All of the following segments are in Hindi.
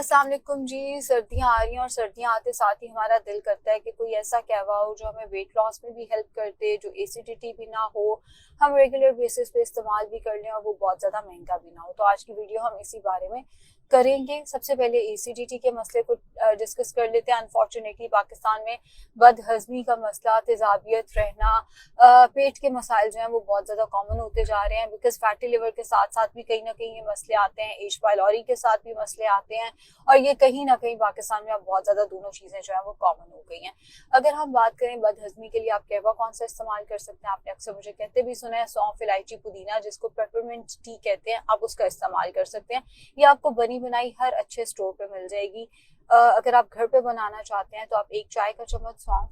अस्सलाम वालेकुम जी। सर्दियाँ आ रही हैं और सर्दियाँ आते साथ ही हमारा दिल करता है कि कोई ऐसा कहवा हो जो हमें वेट लॉस में भी हेल्प कर दे, जो एसिडिटी भी ना हो, हम रेगुलर बेसिस पे इस्तेमाल भी कर लें और वो बहुत ज़्यादा महंगा भी ना हो। तो आज की वीडियो हम इसी बारे में करेंगे। सबसे पहले एसिडिटी के मसले को डिस्कस कर लेते हैं। अनफॉर्चुनेटली पाकिस्तान में बदहजमी का मसला, तेजाबियत रहना, पेट के मसाइल जो हैं वो बहुत ज़्यादा कॉमन होते जा रहे हैं। बिकॉज फैटी लिवर के साथ साथ भी कहीं ना कहीं ये मसले आते हैं, एच पाइलोरी के साथ भी मसले आते हैं और ये कहीं ना कहीं पाकिस्तान में अब बहुत ज्यादा दोनों चीजें जो है वो कॉमन हो गई हैं। अगर हम बात करें बदहजमी के लिए, आप कहवा कौन सा इस्तेमाल कर सकते हैं? आपने अक्सर मुझे कहते भी सुना है, सौंफ, इलायची, पुदीना, जिसको पेपरमिंट टी कहते हैं, आप उसका इस्तेमाल कर सकते हैं। ये आपको बनी बनाई हर अच्छे स्टोर पे मिल जाएगी। अगर आप घर पे बनाना चाहते हैं तो आप 1 चाय का चम्मच सौंफ,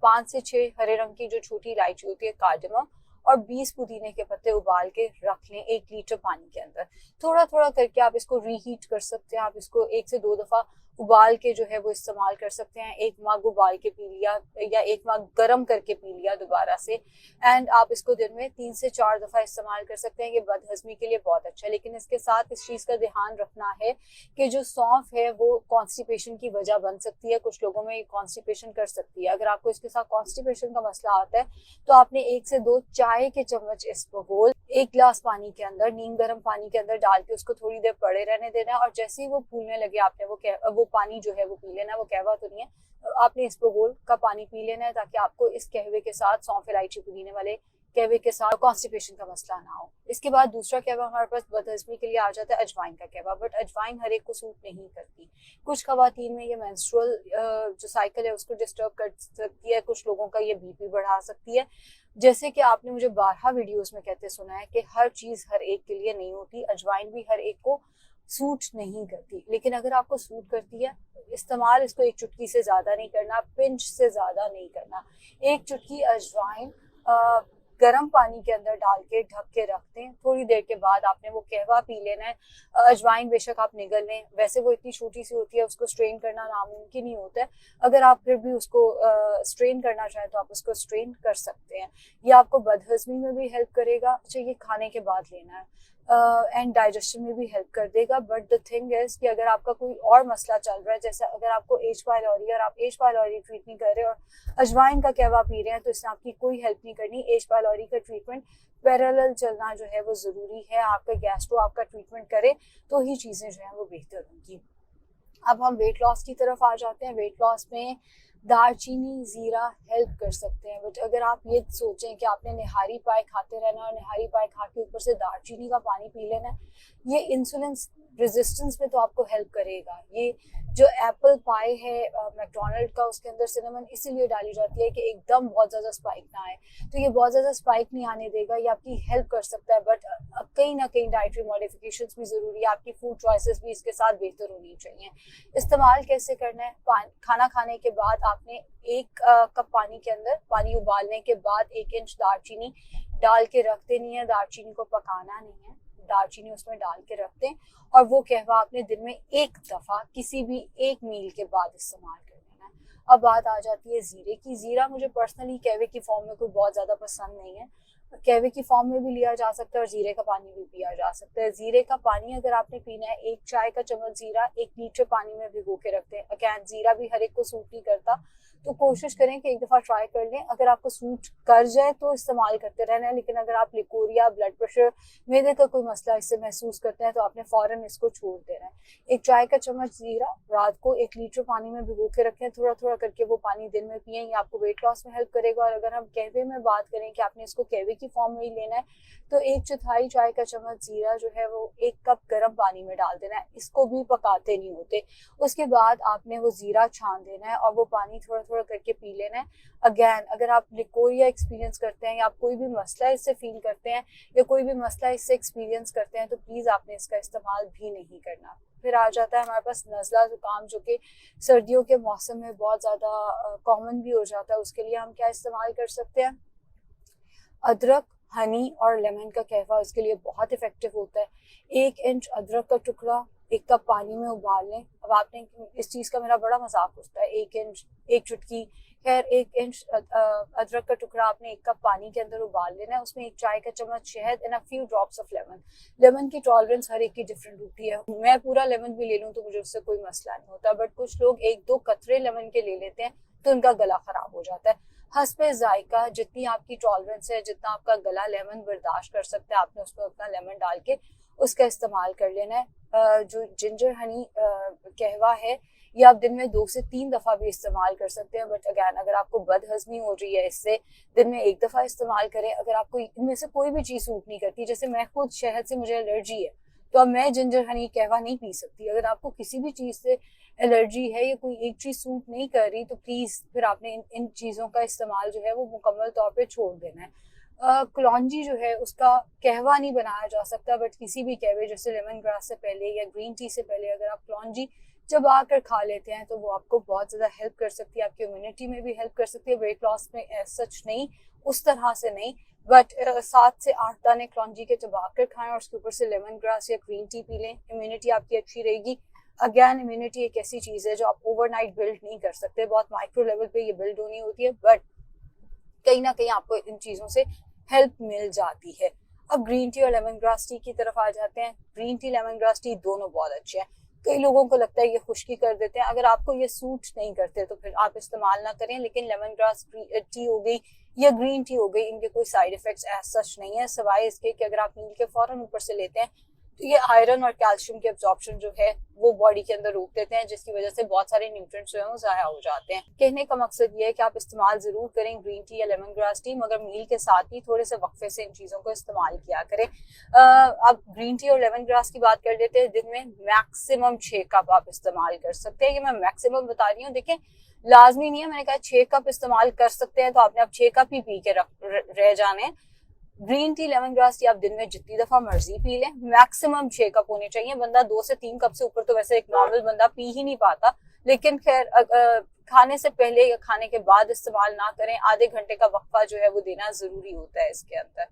5 से 6 हरे रंग की जो छोटी इलायची होती है कार्डमम, और 20 पुदीने के पत्ते उबाल के रख लें 1 लीटर पानी के अंदर। थोड़ा थोड़ा करके आप इसको रीहीट कर सकते हैं। आप इसको 1 से 2 दफा उबाल के जो है वो इस्तेमाल कर सकते हैं। 1 मग उबाल के पी लिया या 1 मग गर्म करके पी लिया दोबारा से। एंड आप इसको दिन में 3 से 4 दफा इस्तेमाल कर सकते हैं। ये बदहजमी के लिए बहुत अच्छा है, लेकिन इसके साथ इस चीज का ध्यान रखना है कि जो सौंफ है वो कॉन्स्टिपेशन की वजह बन सकती है। कुछ लोगों में कॉन्स्टिपेशन कर सकती है। अगर आपको इसके साथ कॉन्स्टिपेशन का मसला आता है तो आपने 1 से 2 चाय के चम्मच इसबगोल 1 गिलास पानी के अंदर, नीम गर्म पानी के अंदर डाल के उसको थोड़ी देर पड़े रहने देना है। और जैसे ही वो फूलने लगे आपने वो पानी जो है वो पी लेना है। वो कहवा तो नहीं है, आपने इसबगोल का पानी पी लेना है ताकि आपको इस कहवे के साथ, सौंफ इलायची पुदीने वाले कहवे के साथ, कॉन्स्टिपेशन का मसला ना हो। इसके बाद दूसरा कहवा हमारे पास बदहजमी के लिए आ जाता है अजवाइन का कहवा। बट अजवाइन हर एक को सूट नहीं करती। कुछ खवातीन में ये मेंस्ट्रुअल जो साइकिल है उसको डिस्टर्ब कर सकती है। कुछ लोगों का ये बीपी बढ़ा सकती है। जैसे कि आपने मुझे 12 वीडियोस में कहते सुना है कि हर चीज हर एक के लिए नहीं होती। अजवाइन भी हर एक को सूट नहीं करती, लेकिन अगर आपको सूट करती है, इस्तेमाल इसको 1 चुटकी से ज्यादा नहीं करना, पिंच से ज्यादा नहीं करना। 1 चुटकी अजवाइन गर्म पानी के अंदर डाल के ढक के रख दें। थोड़ी देर के बाद आपने वो कहवा पी लेना है। अजवाइन बेशक आप निगल लें, वैसे वो इतनी छोटी सी होती है, उसको स्ट्रेन करना नामुमकिन ही होता है। अगर आप फिर भी उसको स्ट्रेन करना चाहें तो आप उसको स्ट्रेन कर सकते हैं। ये आपको बदहजमी में भी हेल्प करेगा। अच्छा, ये खाने के बाद लेना है एंड डाइजेशन में भी हेल्प कर देगा। बट द थिंग इज कि अगर आपका कोई और मसला चल रहा है, जैसे अगर आपको एच पाइलोरी और आप एच पाइलोरी ट्रीट नहीं कर रहे और अजवाइन का कहवा पी रहे हैं, तो इससे आपकी कोई हेल्प नहीं करनी। एच पाइलोरी का ट्रीटमेंट पैरेलल चलना जो है वो जरूरी है। आपका गैस्ट्रो आपका ट्रीटमेंट करे तो ही चीजें जो है वो बेहतर होंगी। अब हम वेट लॉस की तरफ आ जाते हैं। वेट लॉस में दालचीनी, जीरा हेल्प कर सकते हैं। बट अगर आप ये सोचें कि आपने निहारी पाए खाते रहना और निहारी पाए खा के ऊपर से दालचीनी का पानी पी लेना है, ये इंसुलिन रेजिस्टेंस में तो आपको हेल्प करेगा। ये जो एप्पल पाई है मैकडोनल्ड का, उसके अंदर सिनेमन इसीलिए डाली जाती है कि एकदम बहुत ज्यादा स्पाइक ना आए। तो ये बहुत ज्यादा स्पाइक नहीं आने देगा, ये आपकी हेल्प कर सकता है। बट कहीं ना कहीं डाइटरी मॉडिफिकेशंस भी जरूरी है। आपकी फूड चॉइसेस भी इसके साथ बेहतर होनी चाहिए। इस्तेमाल कैसे करना है? खाना खाने के बाद आपने 1 कप पानी के अंदर, पानी उबालने के बाद 1 इंच दालचीनी डाल के रख देनी है। दालचीनी को पकाना नहीं है, दालचीनी उसमें डाल के रख दें। और वो कहवा आपने दिन में 1 दफा किसी भी एक मील के बाद इस्तेमाल कर लेना है। अब बात आ जाती है जीरे की। जीरा मुझे पर्सनली कहवे की फॉर्म में कोई बहुत ज्यादा पसंद नहीं है। कहवे की फॉर्म में भी लिया जा सकता है और जीरे का पानी भी पिया जा सकता है। जीरे का पानी अगर आपने पीना है, 1 चाय का चम्मच जीरा 1 लीटर पानी में भिगो के रखते हैं। अगेन, जीरा भी हर एक को सूट नहीं करता, तो कोशिश करें कि 1 दफा ट्राई कर लें। अगर आपको सूट कर जाए तो इस्तेमाल करते रहना है, लेकिन अगर आप लिकोरिया, ब्लड प्रेशर, मैदे का कोई मसला इससे महसूस करते हैं तो आपने फौरन इसको छोड़ देना है। 1 चाय का चम्मच जीरा रात को 1 लीटर पानी में भिगो के रखें। थोड़ा थोड़ा करके वो पानी दिन में पिए, ये आपको वेट लॉस में हेल्प करेगा। और अगर हम कहवे में बात करें कि आपने इसको कहवे की फॉर्म में ही लेना है, तो 1 चौथाई चाय का चम्मच जीरा जो है वो 1 कप गर्म पानी में डाल देना है। इसको भी पकाते नहीं होते। उसके बाद आपने वो जीरा छान देना है और वो पानी थोड़ा थोड़ा करके पी लेना है। अगेन, अगर आप लिकोरिया एक्सपीरियंस करते हैं या आप कोई भी मसला इससे फील करते हैं या कोई भी मसला इससे एक्सपीरियंस करते हैं, तो प्लीज आपने इसका इस्तेमाल भी नहीं करना। फिर आ जाता है हमारे पास नज़ला जुकाम, जो कि सर्दियों के मौसम में बहुत ज्यादा कॉमन भी हो जाता है। उसके लिए हम क्या इस्तेमाल कर सकते हैं? अदरक, हनी और लेमन का कहवा इसके लिए बहुत इफेक्टिव होता है। 1 इंच अदरक का टुकड़ा, 1 कप पानी में उबाल लें। अब आपने, इस चीज़ का मेरा बड़ा मजाक उठता है, 1 इंच 1 चुटकी, खैर 1 इंच अदरक का टुकड़ा आपने 1 कप पानी के अंदर उबाल लेना है। उसमें 1 चाय का चम्मच शहद and a few drops of lemon. Lemon की टॉलरेंस हर एक की डिफरेंट होती है। मैं पूरा लेमन भी ले लूँ तो मुझे उससे कोई मसला नहीं होता, बट कुछ लोग 1-2 कतरे लेमन के ले लेते हैं तो उनका गला खराब हो जाता है। हस्बे जायका, जितनी आपकी टॉलरेंस है, जितना आपका गला लेमन बर्दाश्त कर सकता है, आपने उसमें अपना लेमन डाल के उसका इस्तेमाल कर लेना है। जो जिंजर हनी कहवा है, ये आप दिन में 2 से 3 दफा भी इस्तेमाल कर सकते हैं, बट अगैन अगर आपको बदहजमी हो रही है इससे, दिन में 1 दफा इस्तेमाल करें। अगर आपको इनमें से कोई भी चीज सूट नहीं करती, जैसे मैं खुद शहद से मुझे एलर्जी है, तो अब मैं जिंजर हनी कहवा नहीं पी सकती। अगर आपको किसी भी चीज से एलर्जी है या कोई एक चीज सूट नहीं कर रही, तो प्लीज फिर आपने इन चीजों का इस्तेमाल जो है वो मुकम्मल तौर पे छोड़ देना है। कलौंजी जो है उसका कहवा नहीं बनाया जा सकता, बट किसी भी कहवे जैसे लेमन ग्रास से पहले या ग्रीन टी से पहले अगर आप कलौंजी चबा कर खा लेते हैं तो वो आपको बहुत ज्यादा हेल्प कर सकती है, आपकी इम्यूनिटी में भी हेल्प कर सकती है। वेट लॉस में सच नहीं, उस तरह से नहीं, बट 7 से 8 दाने कलौंजी के चबा कर खाएं और उसके ऊपर से लेमन ग्रास या ग्रीन टी पी लें। इम्यूनिटी आपकी अच्छी रहेगी। अगैन इम्यूनिटी एक ऐसी चीज है जो आप ओवरनाइट बिल्ड नहीं कर सकते, बहुत माइक्रो लेवल पे ये बिल्ड होनी होती है, बट कहीं ना कहीं आपको इन चीजों से हेल्प मिल जाती है। अब ग्रीन टी और लेमन ग्रास टी की तरफ आ जाते हैं। Green tea, lemon grass tea दोनों बहुत अच्छे हैं। कई लोगों को लगता है ये खुश्की कर देते हैं, अगर आपको ये सूट नहीं करते तो फिर आप इस्तेमाल ना करें। लेकिन लेमन ग्रास टी हो गई या ग्रीन टी हो गई, इनके कोई साइड इफेक्ट्स एज सच नहीं है, सिवाय इसके कि अगर आप मील के फौरन ऊपर से लेते हैं तो ये आयरन और कैल्शियम के एब्जॉर्प्शन जो है वो बॉडी के अंदर रोक देते हैं, जिसकी वजह से बहुत सारे न्यूट्रिएंट्स जो है वो जाया हो जाते हैं। कहने का मकसद ये है कि आप इस्तेमाल जरूर करें ग्रीन टी या लेमन ग्रास टी, मगर मील के साथ ही थोड़े से वक्फे से इन चीजों को इस्तेमाल किया करें। अब ग्रीन टी और लेमन ग्रास की बात कर लेते हैं। दिन में मैक्सिमम 6 कप आप इस्तेमाल कर सकते हैं। ये मैं मैक्सिमम बता रही हूँ, देखें लाजमी नहीं है, मैंने कहा 6 कप इस्तेमाल कर सकते हैं तो आपने अब 6 कप ही पी के रह जाने। Green tea, lemon grass tea आप दिन में जितनी दफा मर्जी पी लें, मैक्सिमम 6 कप होने चाहिए। बंदा 2 से 3 कप से ऊपर तो वैसे एक नॉर्मल बंदा पी ही नहीं पाता, लेकिन खैर खाने से पहले या खाने के बाद इस्तेमाल ना करें। आधे घंटे का वक्फा जो है वो देना जरूरी होता है इसके अंदर।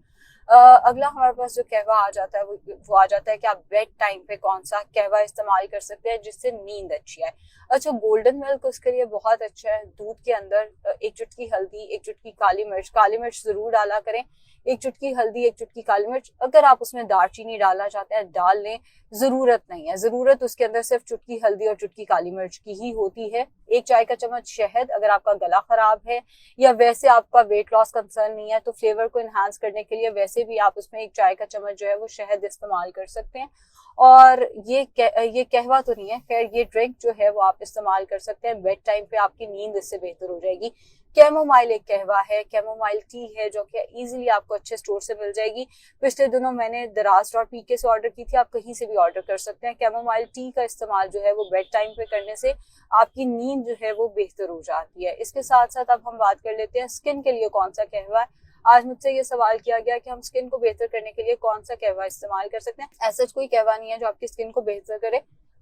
अगला हमारे पास जो कहवा आ जाता है वो आ जाता है कि आप बेड टाइम पे कौन सा कहवा इस्तेमाल कर सकते हैं जिससे नींद अच्छी आए। अच्छा, गोल्डन मिल्क उसके लिए बहुत अच्छा है। दूध के अंदर 1 चुटकी हल्दी, 1 चुटकी काली मिर्च जरूर डाला करें। 1 चुटकी हल्दी, 1 चुटकी काली मिर्च, अगर आप उसमें दालचीनी डालना चाहते हैं डाल लें, जरूरत नहीं है। जरूरत उसके अंदर सिर्फ चुटकी हल्दी और चुटकी काली मिर्च की ही होती है। 1 चाय का चम्मच शहद, अगर आपका गला खराब है या वैसे आपका वेट लॉस कंसर्न नहीं है तो फ्लेवर को एनहांस करने के लिए वैसे भी आप उसमें 1 चाय का चम्मच जो है वो शहद इस्तेमाल कर सकते हैं। और ये कहवा तो नहीं है, खैर ये ड्रिंक जो है वो आप इस्तेमाल कर सकते हैं। बेड टाइम पे आपकी नींद इससे बेहतर हो जाएगी। कैमोमाइल एक कहवा है, कैमोमाइल टी है जो कि इजीली आपको अच्छे स्टोर से मिल जाएगी। पिछले दिनों मैंने दराज.pk से ऑर्डर की थी, आप कहीं से भी ऑर्डर कर सकते हैं। कैमोमाइल टी का इस्तेमाल जो है वो बेड टाइम पे करने से आपकी नींद जो है वो बेहतर हो जाती है। इसके साथ साथ अब हम बात कर लेते हैं स्किन के लिए कौन सा कहवा है। आज मुझसे ये सवाल किया गया कि हम स्किन को बेहतर करने के लिए कौन सा कहवा इस्तेमाल कर सकते हैं। ऐसा कोई कहवा नहीं है जो आपकी स्किन को बेहतर करे,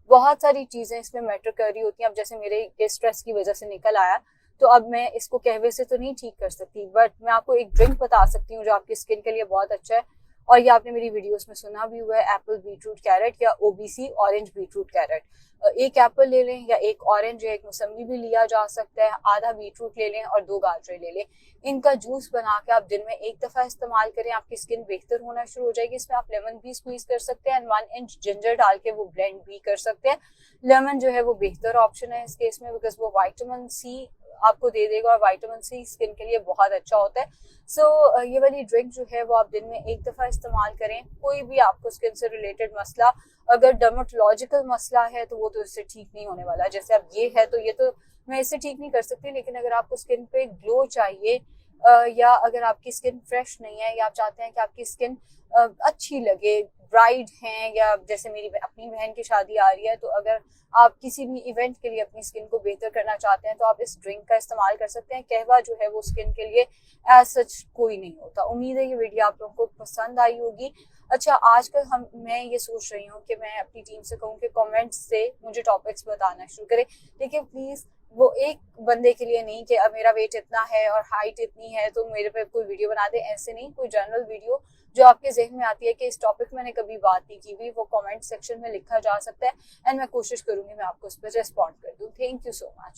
बहुत सारी चीजें इसमें मैटर कर रही होती हैं। अब जैसे मेरे स्ट्रेस की वजह से निकल आया तो अब मैं इसको कहवे से तो नहीं ठीक कर सकती, बट मैं आपको एक ड्रिंक बता सकती हूँ जो आपकी स्किन के लिए बहुत अच्छा है। और ये आपने मेरी वीडियोस में सुना भी हुआ है, एप्पल बीटरूट कैरेट या OBC orange beetroot carrot. 1 apple ले लें या 1 ऑरेंज या 1 मौसम्बी भी लिया जा सकता है, आधा बीटरूट ले लें और 2 गाजरें ले लें। इनका जूस बना के आप दिन में 1 दफा इस्तेमाल करें, आपकी स्किन बेहतर होना शुरू हो जाएगी। इसमें आप लेमन भी स्क्वीज कर सकते हैं, 1 इंच जिंजर डाल के वो ब्लेंड भी कर सकते हैं। लेमन जो है वो बेहतर ऑप्शन है इस केस में, बिकॉज वो विटामिन C आपको दे देगा और विटामिन C स्किन के लिए बहुत अच्छा होता है। सो ये वाली ड्रिंक जो है वो आप दिन में 1 दफा इस्तेमाल करें। कोई भी आपको स्किन से रिलेटेड मसला, अगर डर्मेटोलॉजिकल मसला है तो वो तो इससे ठीक नहीं होने वाला। जैसे अब ये है तो ये तो मैं इससे ठीक नहीं कर सकती, लेकिन अगर आपको स्किन पे ग्लो चाहिए या अगर आपकी स्किन फ्रेश नहीं है या आप चाहते हैं कि आपकी स्किन अच्छी लगे, ब्राइड हैं, या जैसे मेरी अपनी बहन की शादी आ रही है तो अगर आप किसी भी इवेंट के लिए अपनी स्किन को बेहतर करना चाहते हैं तो आप इस ड्रिंक का इस्तेमाल कर सकते हैं। कहवा जो है वो स्किन के लिए एज सच कोई नहीं होता। उम्मीद है ये वीडियो आप लोगों को पसंद आई होगी। अच्छा, आजकल मैं ये सोच रही हूँ कि मैं अपनी टीम से कहूँ कि कमेंट्स से मुझे टॉपिक्स बताना शुरू करें, लेकिन प्लीज वो एक बंदे के लिए नहीं कि अब मेरा वेट इतना है और हाइट इतनी है तो मेरे पे कोई वीडियो बना दे, ऐसे नहीं। कोई जनरल वीडियो जो आपके जहन में आती है कि इस टॉपिक मैंने कभी बात नहीं की हुई, वो कमेंट सेक्शन में लिखा जा सकता है एंड मैं कोशिश करूंगी मैं आपको उस पर रिस्पॉन्ड कर दूं। Thank you so much.